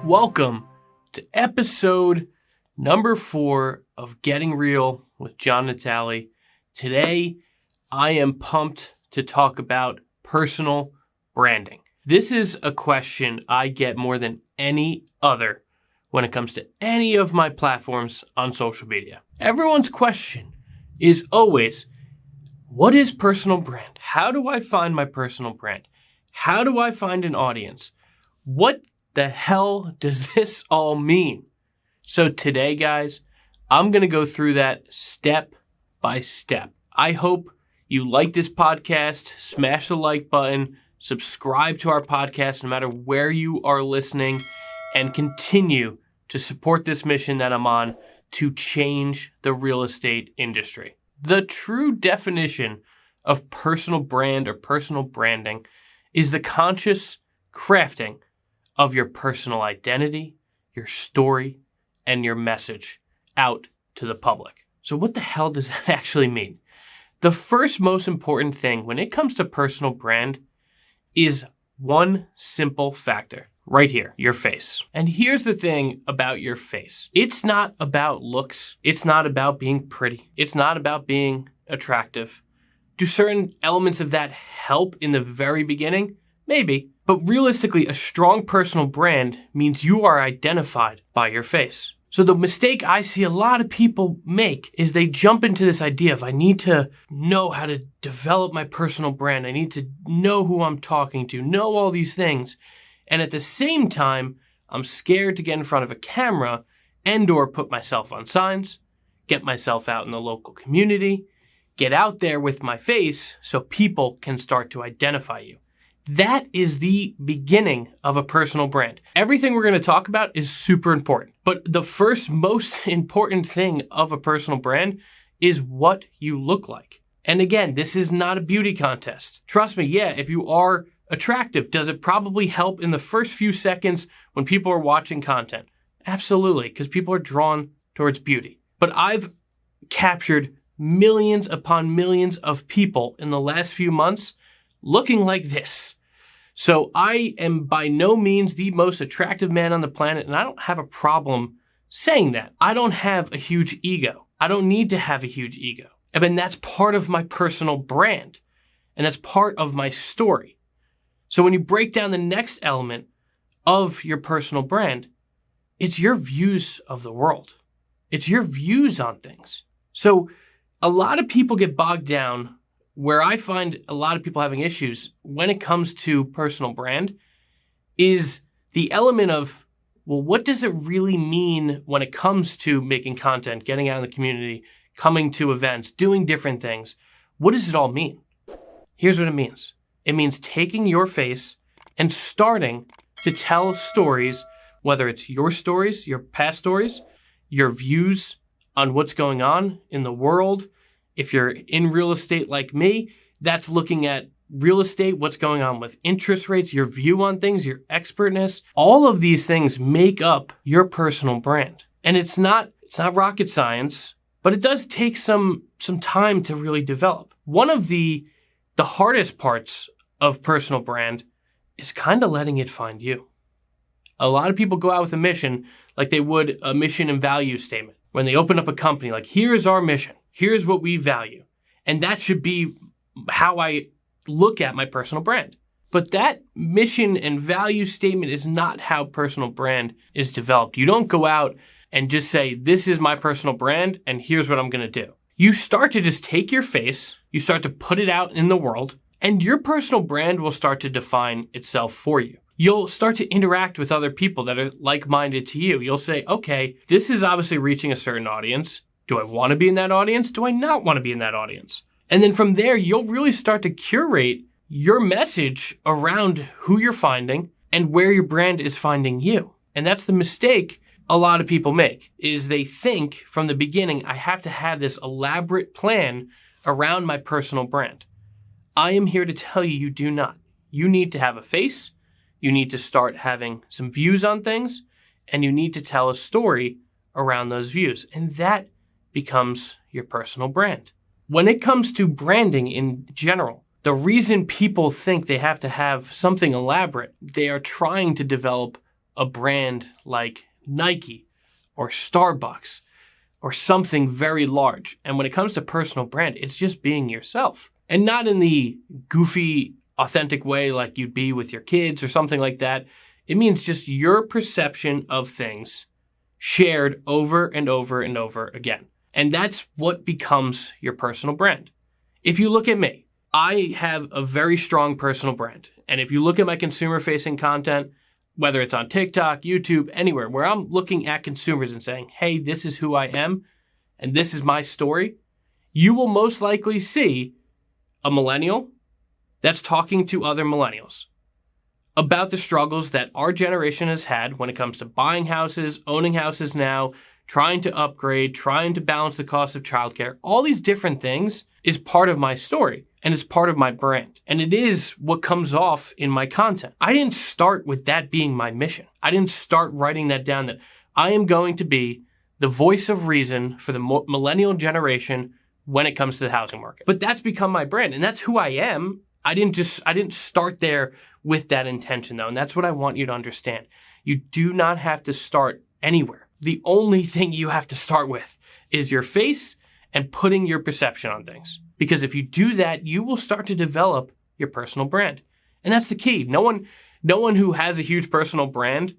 Welcome to episode number 4 of Getting Real with John Natale. Today, I am pumped to talk about personal branding. This is a question I get more than any other when it comes to any of my platforms on social media. Everyone's question is always, what is personal brand? How do I find my personal brand? How do I find an audience? What the hell does this all mean? So today, guys, I'm going to go through that step by step. I hope you like this podcast, smash the like button, subscribe to our podcast no matter where you are listening, and continue to support this mission that I'm on to change the real estate industry. The true definition of personal brand or personal branding is the conscious crafting of your personal identity, your story, and your message out to the public. So what the hell does that actually mean? The first most important thing when it comes to personal brand is one simple factor right here, your face. And here's the thing about your face. It's not about looks. It's not about being pretty. It's not about being attractive. Do certain elements of that help in the very beginning? Maybe. But realistically, a strong personal brand means you are identified by your face. So the mistake I see a lot of people make is they jump into this idea of I need to know how to develop my personal brand. I need to know who I'm talking to, know all these things. And at the same time, I'm scared to get in front of a camera and or put myself on signs, get myself out in the local community, get out there with my face so people can start to identify you. That is the beginning of a personal brand. Everything we're going to talk about is super important. But the first most important thing of a personal brand is what you look like. And again, this is not a beauty contest. Trust me, yeah, if you are attractive, does it probably help in the first few seconds when people are watching content? Absolutely, because people are drawn towards beauty. But I've captured millions upon millions of people in the last few months looking like this. So I am by no means the most attractive man on the planet, and I don't have a problem saying that. I don't have a huge ego. I don't need to have a huge ego. I mean, that's part of my personal brand, and that's part of my story. So when you break down the next element of your personal brand, it's your views of the world. It's your views on things. So a lot of people get bogged down. Where I find a lot of people having issues when it comes to personal brand is the element of, well, what does it really mean when it comes to making content, getting out in the community, coming to events, doing different things? What does it all mean? Here's what it means. It means taking your face and starting to tell stories, whether it's your stories, your past stories, your views on what's going on in the world. If you're in real estate like me, that's looking at real estate, what's going on with interest rates, your view on things, your expertness. All of these things make up your personal brand. And it's not rocket science, but it does take some time to really develop. One of the hardest parts of personal brand is kind of letting it find you. A lot of people go out with a mission like they would a mission and value statement. When they open up a company, like, here's our mission. Here's what we value. And that should be how I look at my personal brand. But that mission and value statement is not how personal brand is developed. You don't go out and just say, this is my personal brand, and here's what I'm going to do. You start to just take your face, you start to put it out in the world, and your personal brand will start to define itself for you. You'll start to interact with other people that are like-minded to you. You'll say, okay, this is obviously reaching a certain audience. Do I want to be in that audience? Do I not want to be in that audience? And then from there, you'll really start to curate your message around who you're finding and where your brand is finding you. And that's the mistake a lot of people make, is they think from the beginning, I have to have this elaborate plan around my personal brand. I am here to tell you, you do not. You need to have a face. You need to start having some views on things, and you need to tell a story around those views. And that becomes your personal brand. When it comes to branding in general, The reason people think they have to have something elaborate, they are trying to develop a brand like Nike or Starbucks or something very large. And when it comes to personal brand, it's just being yourself. And not in the goofy, authentic way like you'd be with your kids or something like that. It means just your perception of things shared over and over and over again. And that's what becomes your personal brand. If you look at me, I have a very strong personal brand. And if you look at my consumer-facing content, whether it's on TikTok, YouTube, anywhere, where I'm looking at consumers and saying, hey, this is who I am, and this is my story, you will most likely see a millennial that's talking to other millennials about the struggles that our generation has had when it comes to buying houses, owning houses now, trying to upgrade, trying to balance the cost of childcare. All these different things is part of my story, and it's part of my brand. And it is what comes off in my content. I didn't start with that being my mission. I didn't start writing that down, that I am going to be the voice of reason for the millennial generation when it comes to the housing market. But that's become my brand, and that's who I am. I didn't start there with that intention, though, and that's what I want you to understand. You do not have to start anywhere. The only thing you have to start with is your face and putting your perception on things. Because if you do that, you will start to develop your personal brand. And that's the key. No one who has a huge personal brand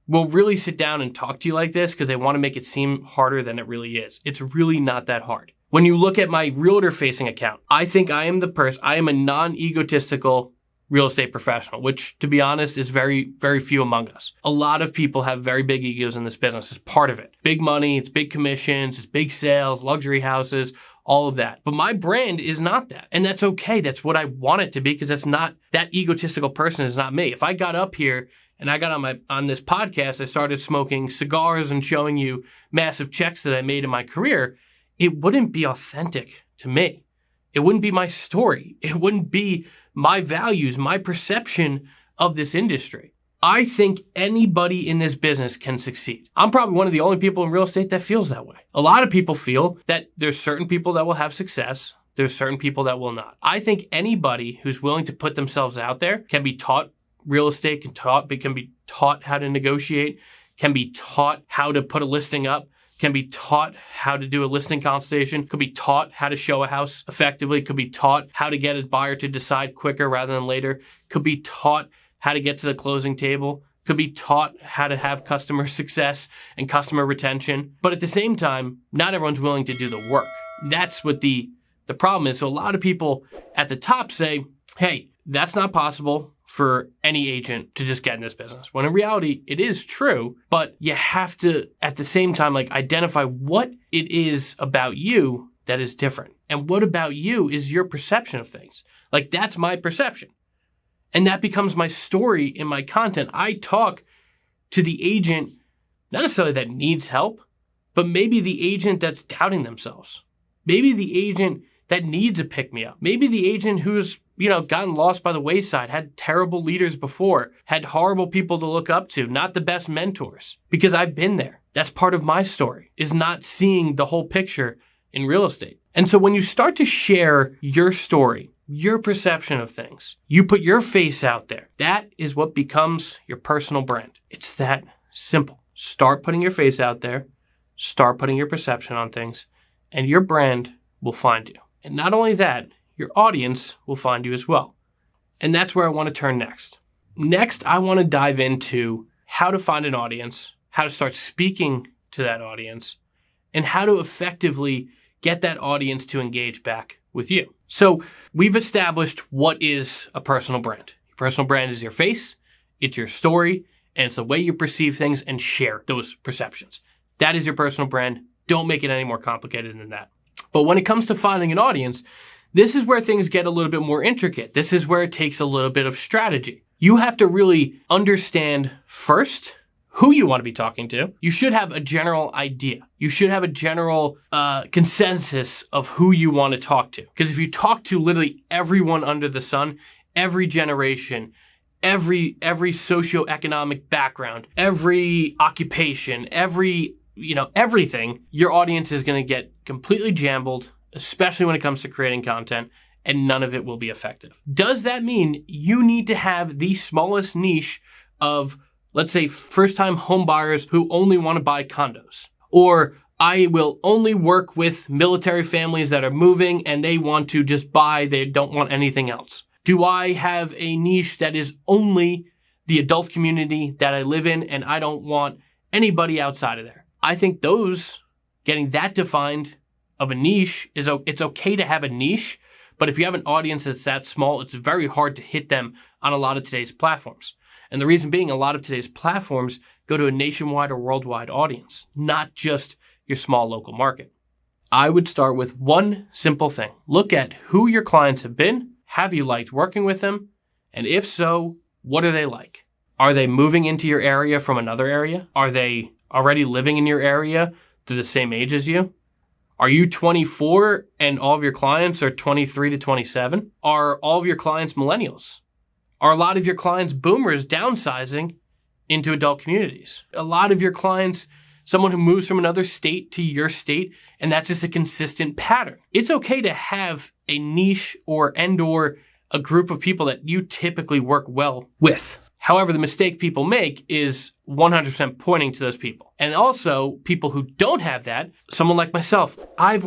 will really sit down and talk to you like this because they want to make it seem harder than it really is. It's really not that hard. When you look at my realtor-facing account, I think I am a non-egotistical real estate professional, which, to be honest, is very, very few among us. A lot of people have very big egos in this business. It's part of it. Big money, it's big commissions, it's big sales, luxury houses, all of that. But my brand is not that. And that's okay. That's what I want it to be, because that's not, that egotistical person is not me. If I got up here and I got on this podcast, I started smoking cigars and showing you massive checks that I made in my career, it wouldn't be authentic to me. It wouldn't be my story. It wouldn't be my values, my perception of this industry. I think anybody in this business can succeed. I'm probably one of the only people in real estate that feels that way. A lot of people feel that there's certain people that will have success. There's certain people that will not. I think anybody who's willing to put themselves out there can be taught real estate, can be taught how to negotiate, can be taught how to put a listing up, can be taught how to do a listing consultation, could be taught how to show a house effectively, could be taught how to get a buyer to decide quicker rather than later, could be taught how to get to the closing table, could be taught how to have customer success and customer retention. But at the same time, not everyone's willing to do the work. That's what the problem is. So a lot of people at the top say, hey, that's not possible for any agent to just get in this business. When in reality, it is true, but you have to, at the same time, identify what it is about you that is different. And what about you is your perception of things. That's my perception. And that becomes my story in my content. I talk to the agent, not necessarily that needs help, but maybe the agent that's doubting themselves. Maybe the agent that needs a pick-me-up. Maybe the agent who's gotten lost by the wayside, had terrible leaders before, had horrible people to look up to, not the best mentors. Because I've been there. That's part of my story, is not seeing the whole picture in real estate. And so when you start to share your story, your perception of things, you put your face out there, that is what becomes your personal brand. It's that simple. Start putting your face out there, start putting your perception on things, and your brand will find you. And not only that, your audience will find you as well. And that's where I want to turn next. Next, I want to dive into how to find an audience, how to start speaking to that audience, and how to effectively get that audience to engage back with you. So we've established what is a personal brand. Your personal brand is your face, it's your story, and it's the way you perceive things and share those perceptions. That is your personal brand. Don't make it any more complicated than that. But when it comes to finding an audience, this is where things get a little bit more intricate. This is where it takes a little bit of strategy. You have to really understand first who you want to be talking to. You should have a general idea. You should have a general consensus of who you want to talk to. Because if you talk to literally everyone under the sun, every generation, every socioeconomic background, every occupation, everything, your audience is going to get completely jumbled, especially when it comes to creating content, and none of it will be effective. Does that mean you need to have the smallest niche of, let's say, first-time home buyers who only want to buy condos? Or I will only work with military families that are moving and they want to just buy, they don't want anything else? Do I have a niche that is only the adult community that I live in and I don't want anybody outside of there? I think getting that defined of a niche it's okay to have a niche, but if you have an audience that's that small, it's very hard to hit them on a lot of today's platforms. And the reason being, a lot of today's platforms go to a nationwide or worldwide audience, not just your small local market. I would start with one simple thing. Look at who your clients have been. Have you liked working with them? And if so, what are they like? Are they moving into your area from another area? Are they already living in your area? They're the same age as you? Are you 24 and all of your clients are 23 to 27? Are all of your clients millennials? Are a lot of your clients boomers downsizing into adult communities? A lot of your clients, someone who moves from another state to your state, and that's just a consistent pattern. It's okay to have a niche or a group of people that you typically work well with. However, the mistake people make is 100% pointing to those people. And also, people who don't have that, someone like myself, I'm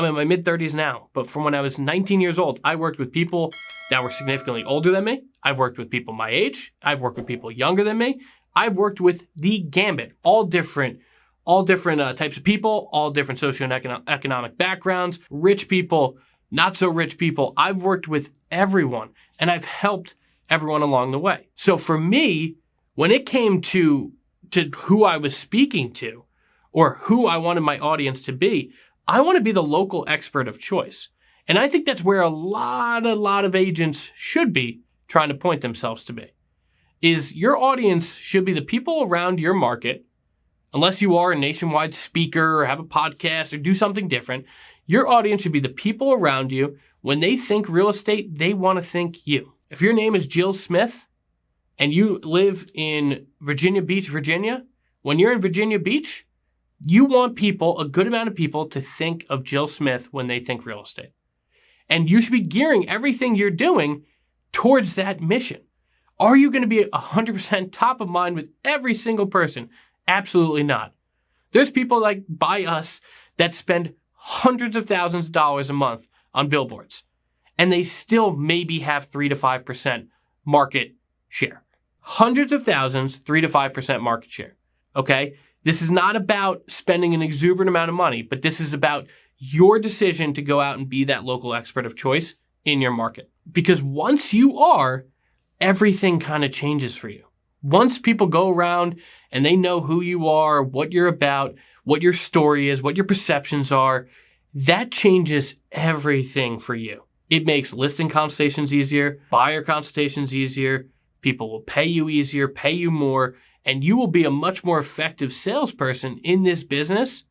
in my mid-30s now, but from when I was 19 years old, I worked with people that were significantly older than me. I've worked with people my age. I've worked with people younger than me. I've worked with the gambit, all different types of people, all different socioeconomic backgrounds, rich people, not so rich people. I've worked with everyone, and I've helped everyone along the way. So for me, when it came to who I was speaking to or who I wanted my audience to be, I want to be the local expert of choice. And I think that's where a lot of agents should be trying to point themselves to be. Is your audience should be the people around your market, unless you are a nationwide speaker or have a podcast or do something different. Your audience should be the people around you. When they think real estate, they want to think you. If your name is Jill Smith and you live in Virginia Beach, Virginia, when you're in Virginia Beach, you want a good amount of people to think of Jill Smith when they think real estate. And you should be gearing everything you're doing towards that mission. Are you going to be 100% top of mind with every single person? Absolutely not. There's people like by us that spend hundreds of thousands of dollars a month on billboards, and they still maybe have 3 to 5% market share. Hundreds of thousands, 3 to 5% market share. Okay? This is not about spending an exuberant amount of money, but this is about your decision to go out and be that local expert of choice in your market. Because once you are, everything kind of changes for you. Once people go around and they know who you are, what you're about, what your story is, what your perceptions are, that changes everything for you. It makes listing consultations easier, buyer consultations easier, people will pay you easier, pay you more, and you will be a much more effective salesperson in this business,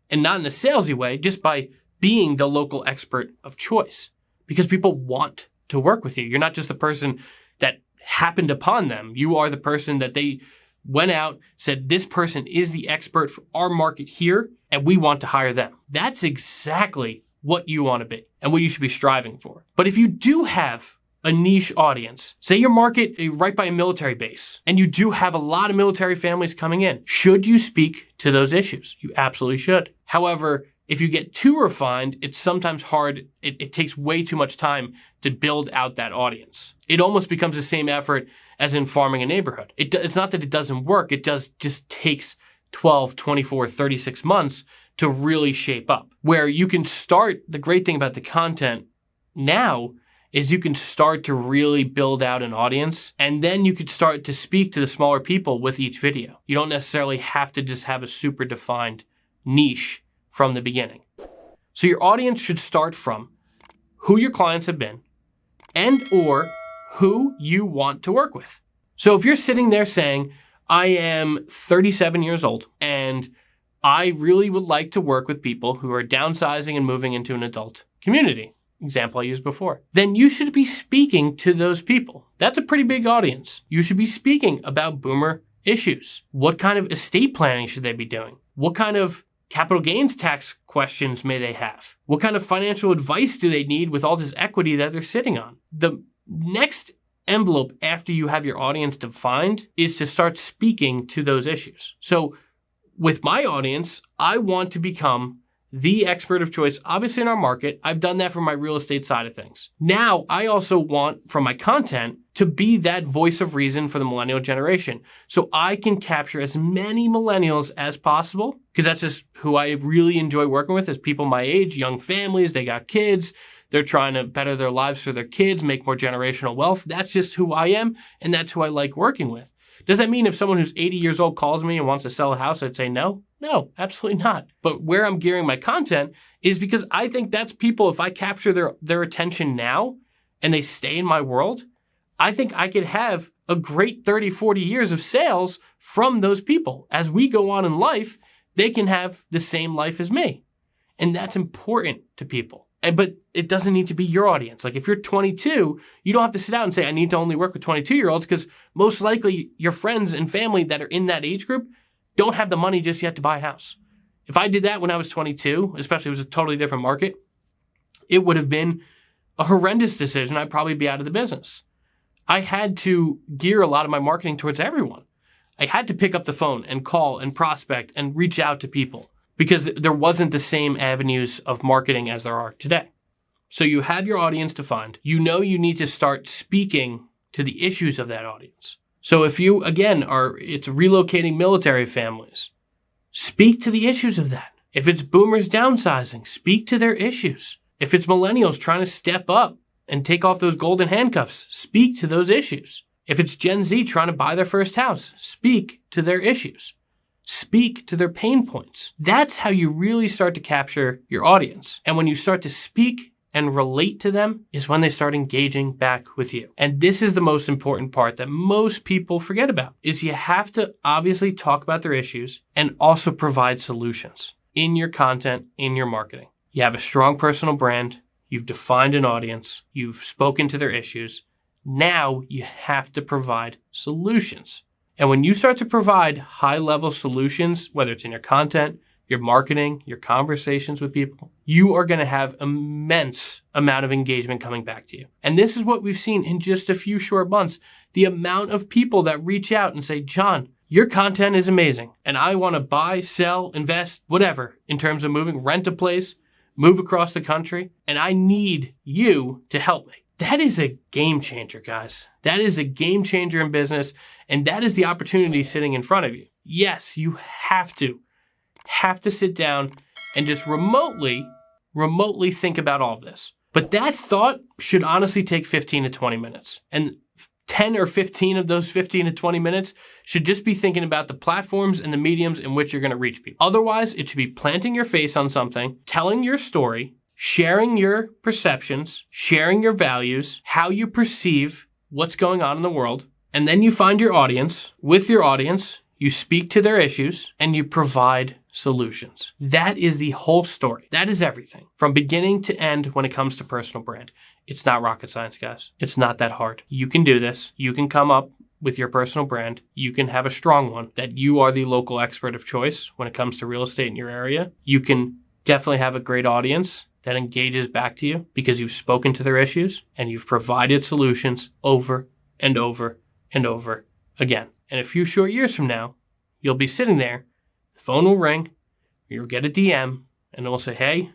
and not in a salesy way, just by being the local expert of choice. Because people want to work with you. You're not just the person that happened upon them. You are the person that they went out, said, this person is the expert for our market here, and we want to hire them. That's exactly what you want to be and what you should be striving for. But if you do have a niche audience, say your market right by a military base, and you do have a lot of military families coming in, should you speak to those issues? You absolutely should. However, if you get too refined, it's sometimes hard. It takes way too much time to build out that audience. It almost becomes the same effort as in farming a neighborhood. It's not that it doesn't work. It just takes 12, 24, 36 months to really shape up. Where you can start, the great thing about the content now is you can start to really build out an audience, and then you could start to speak to the smaller people with each video. You don't necessarily have to just have a super defined niche from the beginning. So your audience should start from who your clients have been and or who you want to work with. So if you're sitting there saying, I am 37 years old and I really would like to work with people who are downsizing and moving into an adult community, example I used before, then you should be speaking to those people. That's a pretty big audience. You should be speaking about boomer issues. What kind of estate planning should they be doing? What kind of capital gains tax questions may they have? What kind of financial advice do they need with all this equity that they're sitting on? The next envelope after you have your audience defined is to start speaking to those issues. So with my audience, I want to become the expert of choice, obviously in our market. I've done that for my real estate side of things. Now, I also want from my content to be that voice of reason for the millennial generation. So I can capture as many millennials as possible, because that's just who I really enjoy working with, is people my age, young families, they got kids, they're trying to better their lives for their kids, make more generational wealth. That's just who I am, and that's who I like working with. Does that mean if someone who's 80 years old calls me and wants to sell a house, I'd say no? No, absolutely not. But where I'm gearing my content is because I think that's people, if I capture their attention now and they stay in my world, I think I could have a great 30, 40 years of sales from those people. As we go on in life, they can have the same life as me. And that's important to people. But it doesn't need to be your audience. Like if you're 22, you don't have to sit out and say, I need to only work with 22-year-olds, because most likely your friends and family that are in that age group don't have the money just yet to buy a house. If I did that when I was 22, especially if it was a totally different market, it would have been a horrendous decision. I'd probably be out of the business. I had to gear a lot of my marketing towards everyone. I had to pick up the phone and call and prospect and reach out to people, because there wasn't the same avenues of marketing as there are today. So you have your audience defined. You know you need to start speaking to the issues of that audience. So if you, again, it's relocating military families, speak to the issues of that. If it's boomers downsizing, speak to their issues. If it's millennials trying to step up and take off those golden handcuffs, speak to those issues. If it's Gen Z trying to buy their first house, speak to their issues. Speak to their pain points. That's how you really start to capture your audience. And when you start to speak and relate to them is when they start engaging back with you. And this is the most important part that most people forget about, is you have to obviously talk about their issues and also provide solutions in your content, in your marketing. You have a strong personal brand. You've defined an audience. You've spoken to their issues. Now you have to provide solutions. And when you start to provide high-level solutions, whether it's in your content, your marketing, your conversations with people, you are going to have immense amount of engagement coming back to you. And this is what we've seen in just a few short months. The amount of people that reach out and say, John, your content is amazing, and I want to buy, sell, invest, whatever, in terms of moving, rent a place, move across the country, and I need you to help me. That is a game changer, guys. That is a game changer in business, and that is the opportunity sitting in front of you. Yes, you have to sit down and just remotely think about all of this. But that thought should honestly take 15 to 20 minutes. And 10 or 15 of those 15 to 20 minutes should just be thinking about the platforms and the mediums in which you're going to reach people. Otherwise, it should be planting your face on something, telling your story, sharing your perceptions, sharing your values, how you perceive what's going on in the world. And then you find your audience. With your audience, you speak to their issues and you provide solutions. That is the whole story. That is everything from beginning to end when it comes to personal brand. It's not rocket science, guys. It's not that hard. You can do this. You can come up with your personal brand. You can have a strong one that you are the local expert of choice when it comes to real estate in your area. You can definitely have a great audience that engages back to you because you've spoken to their issues and you've provided solutions over and over and over again. And a few short years from now, you'll be sitting there, the phone will ring, you'll get a DM, and it will say, hey,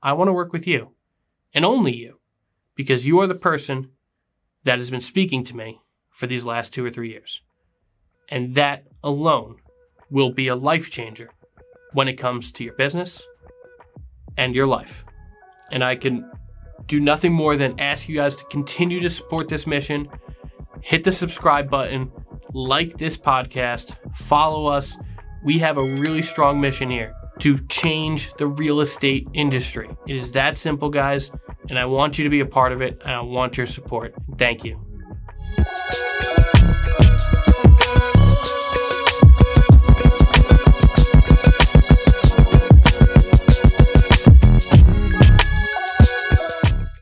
I want to work with you, and only you, because you are the person that has been speaking to me for these last 2 or 3 years. And that alone will be a life changer when it comes to your business and your life. And I can do nothing more than ask you guys to continue to support this mission. Hit the subscribe button, like this podcast, follow us. We have a really strong mission here to change the real estate industry. It is that simple, guys, and I want you to be a part of it, and I want your support. Thank you.